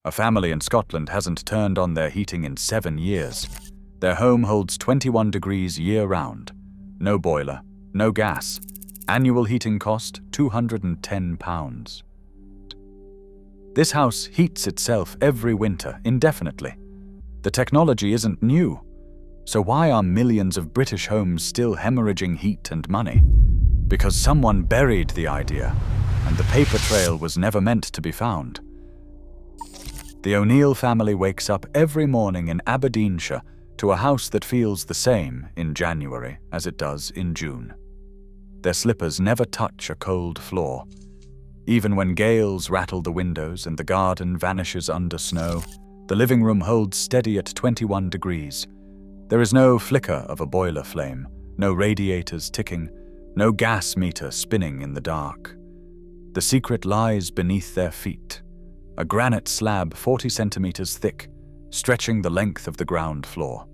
A family in Scotland hasn't turned on their heating in 7 years. Their home holds 21 degrees year-round. No boiler, no gas. Annual heating cost £210. This house heats itself every winter indefinitely. The technology isn't new. So why are millions of British homes still hemorrhaging heat and money? Because someone buried the idea, and the paper trail was never meant to be found. The O'Neill family wakes up every morning in Aberdeenshire to a house that feels the same in January as it does in June. Their slippers never touch a cold floor. Even when gales rattle the windows and the garden vanishes under snow, the living room holds steady at 21 degrees. There is no flicker of a boiler flame, no radiators ticking, no gas meter spinning in the dark. The secret lies beneath their feet, a granite slab 40 centimeters thick, stretching the length of the ground floor.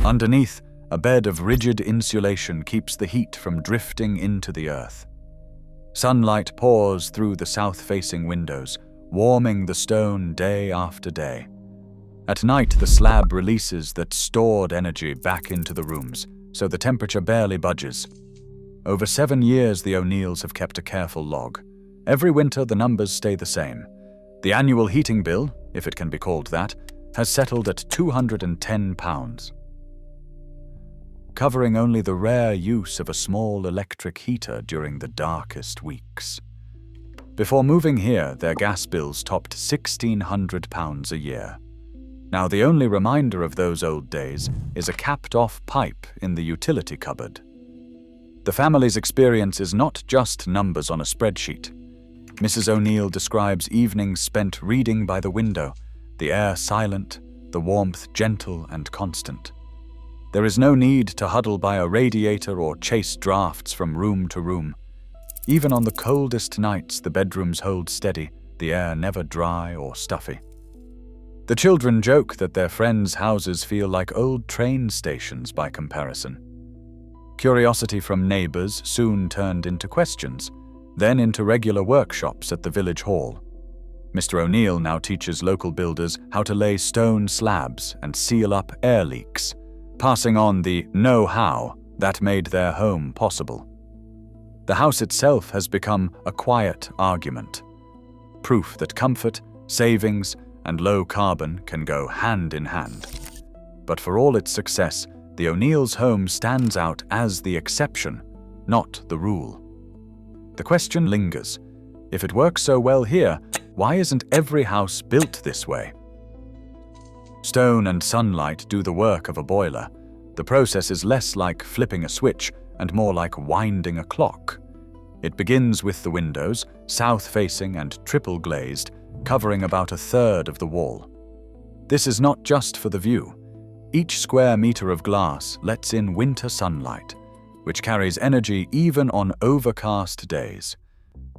Underneath, a bed of rigid insulation keeps the heat from drifting into the earth. Sunlight pours through the south-facing windows, warming the stone day after day. At night, the slab releases that stored energy back into the rooms, so the temperature barely budges. Over 7 years, the O'Neills have kept a careful log. Every winter, the numbers stay the same. The annual heating bill, if it can be called that, has settled at £210, covering only the rare use of a small electric heater during the darkest weeks. Before moving here, their gas bills topped £1,600 a year. Now, the only reminder of those old days is a capped-off pipe in the utility cupboard. The family's experience is not just numbers on a spreadsheet. Mrs. O'Neill describes evenings spent reading by the window, the air silent, the warmth gentle and constant. There is no need to huddle by a radiator or chase drafts from room to room. Even on the coldest nights, the bedrooms hold steady, the air never dry or stuffy. The children joke that their friends' houses feel like old train stations by comparison. Curiosity from neighbors soon turned into questions, then into regular workshops at the village hall. Mr. O'Neill now teaches local builders how to lay stone slabs and seal up air leaks, passing on the know-how that made their home possible. The house itself has become a quiet argument, proof that comfort, savings, and low carbon can go hand in hand. But for all its success, the O'Neills' home stands out as the exception, not the rule. The question lingers: if it works so well here, why isn't every house built this way? Stone and sunlight do the work of a boiler. The process is less like flipping a switch and more like winding a clock. It begins with the windows, south-facing and triple-glazed, covering about 1/3 of the wall. This is not just for the view. Each square meter of glass lets in winter sunlight, which carries energy even on overcast days.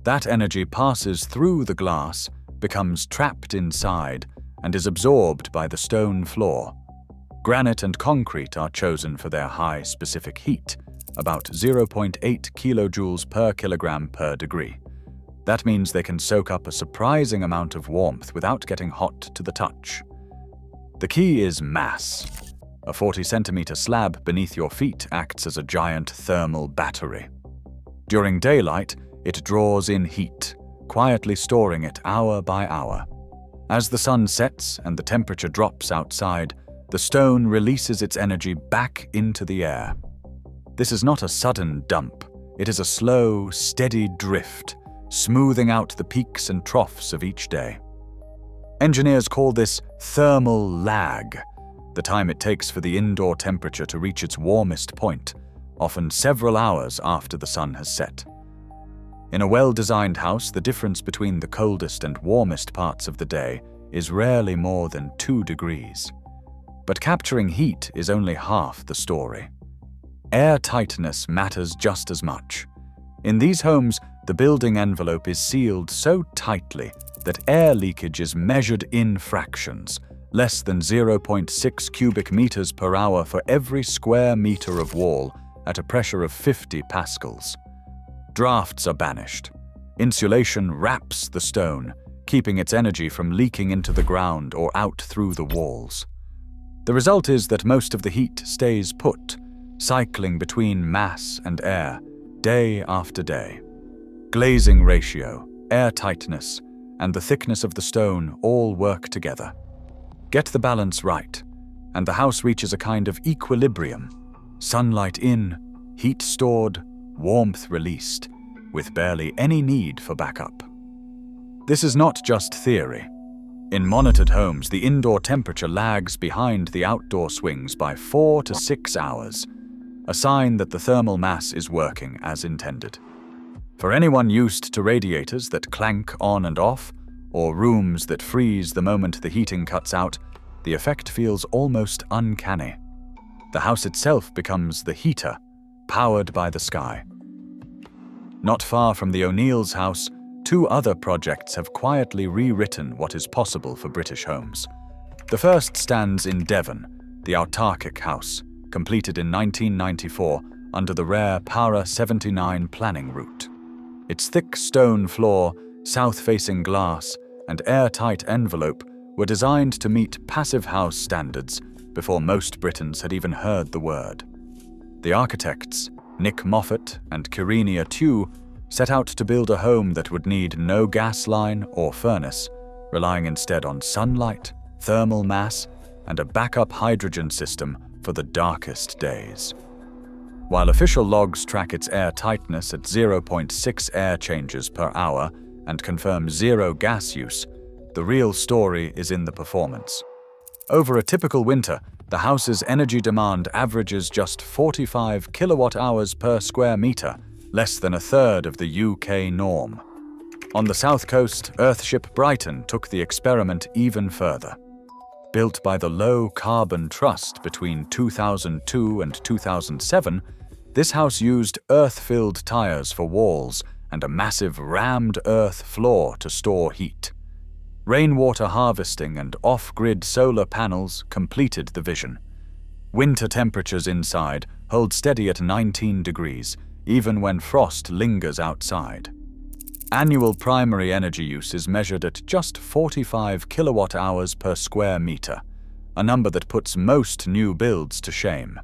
That energy passes through the glass, becomes trapped inside, and is absorbed by the stone floor. Granite and concrete are chosen for their high specific heat, about 0.8 kilojoules per kilogram per degree. That means they can soak up a surprising amount of warmth without getting hot to the touch. The key is mass. A 40-centimeter slab beneath your feet acts as a giant thermal battery. During daylight, it draws in heat, quietly storing it hour by hour. As the sun sets and the temperature drops outside, the stone releases its energy back into the air. This is not a sudden dump. It is a slow, steady drift, smoothing out the peaks and troughs of each day. Engineers call this thermal lag, the time it takes for the indoor temperature to reach its warmest point, often several hours after the sun has set. In a well-designed house, the difference between the coldest and warmest parts of the day is rarely more than 2 degrees. But capturing heat is only half the story. Air tightness matters just as much. In these homes, the building envelope is sealed so tightly that air leakage is measured in fractions, less than 0.6 cubic meters per hour for every square meter of wall at a pressure of 50 pascals. Drafts are banished. Insulation wraps the stone, keeping its energy from leaking into the ground or out through the walls. The result is that most of the heat stays put, cycling between mass and air, day after day. Glazing ratio, air tightness, and the thickness of the stone all work together. Get the balance right, and the house reaches a kind of equilibrium. Sunlight in, heat stored, warmth released, with barely any need for backup. This is not just theory. In monitored homes, the indoor temperature lags behind the outdoor swings by 4 to 6 hours, a sign that the thermal mass is working as intended. For anyone used to radiators that clank on and off, or rooms that freeze the moment the heating cuts out, the effect feels almost uncanny. The house itself becomes the heater, powered by the sky. Not far from the O'Neill's house, 2 other projects have quietly rewritten what is possible for British homes. The first stands in Devon, the autarkic house, completed in 1994 under the rare Para 79 planning route. Its thick stone floor, south-facing glass, and airtight envelope were designed to meet passive house standards before most Britons had even heard the word. The architects, Nick Moffat and Kirinia Tew, set out to build a home that would need no gas line or furnace, relying instead on sunlight, thermal mass, and a backup hydrogen system for the darkest days. While official logs track its air tightness at 0.6 air changes per hour and confirm 0 gas use, the real story is in the performance. Over a typical winter, the house's energy demand averages just 45 kilowatt-hours per square meter, less than a third of the UK norm. On the south coast, Earthship Brighton took the experiment even further. Built by the Low Carbon Trust between 2002 and 2007, this house used earth-filled tires for walls and a massive rammed earth floor to store heat. Rainwater harvesting and off-grid solar panels completed the vision. Winter temperatures inside hold steady at 19 degrees, even when frost lingers outside. Annual primary energy use is measured at just 45 kilowatt-hours per square meter, a number that puts most new builds to shame.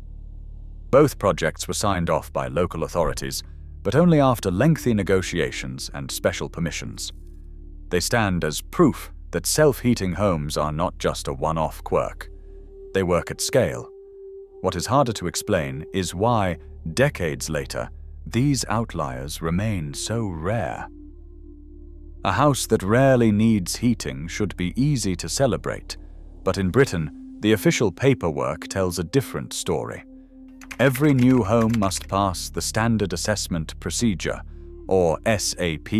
Both projects were signed off by local authorities, but only after lengthy negotiations and special permissions. They stand as proof that self-heating homes are not just a one-off quirk. They work at scale. What is harder to explain is why, decades later, these outliers remain so rare. A house that rarely needs heating should be easy to celebrate, but in Britain, the official paperwork tells a different story. Every new home must pass the Standard Assessment Procedure, or SAP,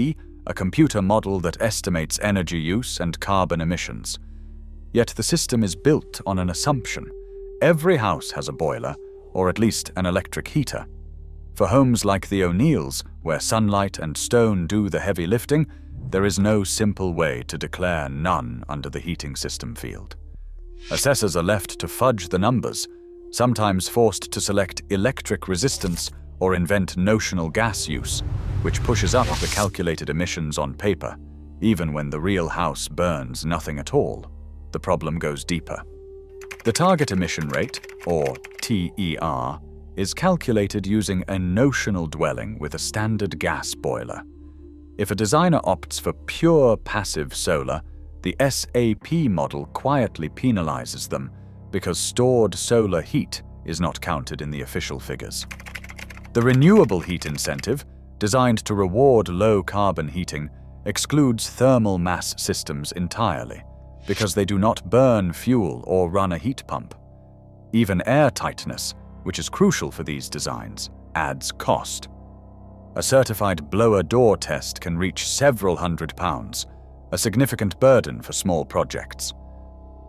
a computer model that estimates energy use and carbon emissions. Yet the system is built on an assumption. Every house has a boiler, or at least an electric heater. For homes like the O'Neills, where sunlight and stone do the heavy lifting, there is no simple way to declare none under the heating system field. Assessors are left to fudge the numbers, sometimes forced to select electric resistance or invent notional gas use, which pushes up the calculated emissions on paper. Even when the real house burns nothing at all, the problem goes deeper. The target emission rate, or TER, is calculated using a notional dwelling with a standard gas boiler. If a designer opts for pure passive solar, the SAP model quietly penalizes them because stored solar heat is not counted in the official figures. The renewable heat incentive, designed to reward low-carbon heating, excludes thermal mass systems entirely because they do not burn fuel or run a heat pump. Even air tightness, which is crucial for these designs, adds cost. A certified blower door test can reach several £100s, a significant burden for small projects.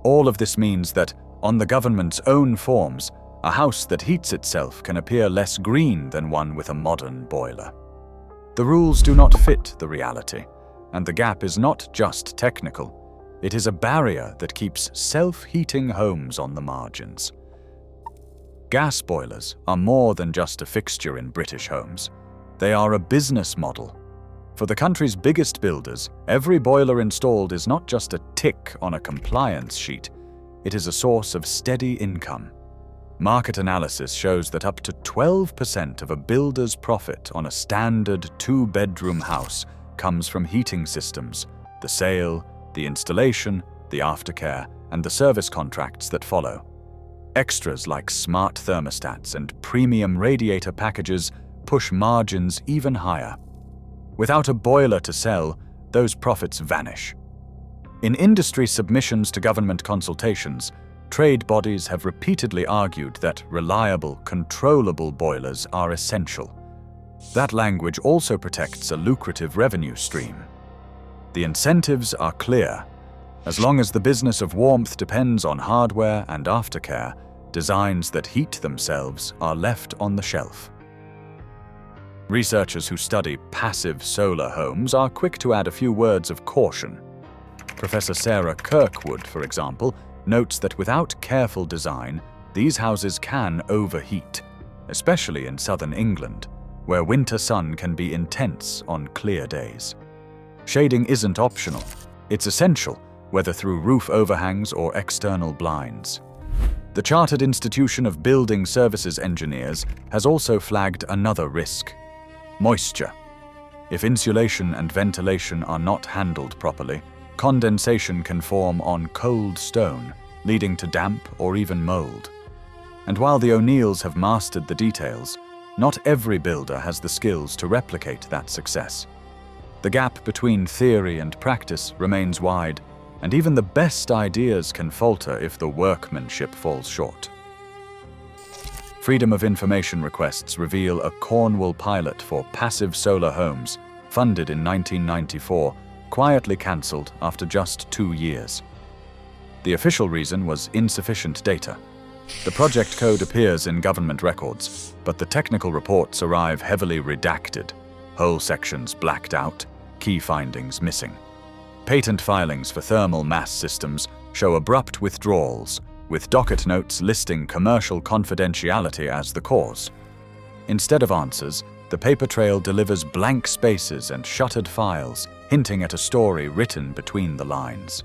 All of this means that, on the government's own forms, a house that heats itself can appear less green than one with a modern boiler. The rules do not fit the reality, and the gap is not just technical. It is a barrier that keeps self-heating homes on the margins. Gas boilers are more than just a fixture in British homes. They are a business model. For the country's biggest builders, every boiler installed is not just a tick on a compliance sheet, it is a source of steady income. Market analysis shows that up to 12% of a builder's profit on a standard two-bedroom house comes from heating systems, the sale, the installation, the aftercare, and the service contracts that follow. Extras like smart thermostats and premium radiator packages push margins even higher. Without a boiler to sell, those profits vanish. In industry submissions to government consultations, trade bodies have repeatedly argued that reliable, controllable boilers are essential. That language also protects a lucrative revenue stream. The incentives are clear. As long as the business of warmth depends on hardware and aftercare, designs that heat themselves are left on the shelf. Researchers who study passive solar homes are quick to add a few words of caution. Professor Sarah Kirkwood, for example, notes that without careful design, these houses can overheat, especially in southern England, where winter sun can be intense on clear days. Shading isn't optional, it's essential, whether through roof overhangs or external blinds. The Chartered Institution of Building Services Engineers has also flagged another risk: moisture. If insulation and ventilation are not handled properly, condensation can form on cold stone, leading to damp or even mold. And while the O'Neills have mastered the details, not every builder has the skills to replicate that success. The gap between theory and practice remains wide, and even the best ideas can falter if the workmanship falls short. Freedom of Information requests reveal a Cornwall pilot for passive solar homes, funded in 1994, quietly cancelled after just 2 years. The official reason was insufficient data. The project code appears in government records, but the technical reports arrive heavily redacted, whole sections blacked out, key findings missing. Patent filings for thermal mass systems show abrupt withdrawals, with docket notes listing commercial confidentiality as the cause. Instead of answers, the paper trail delivers blank spaces and shuttered files, hinting at a story written between the lines.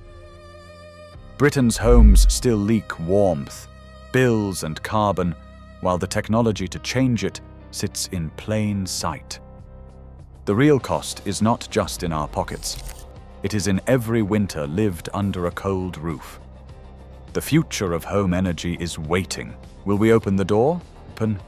Britain's homes still leak warmth, bills and carbon, while the technology to change it sits in plain sight. The real cost is not just in our pockets. It is in every winter lived under a cold roof. The future of home energy is waiting. Will we open the door? Open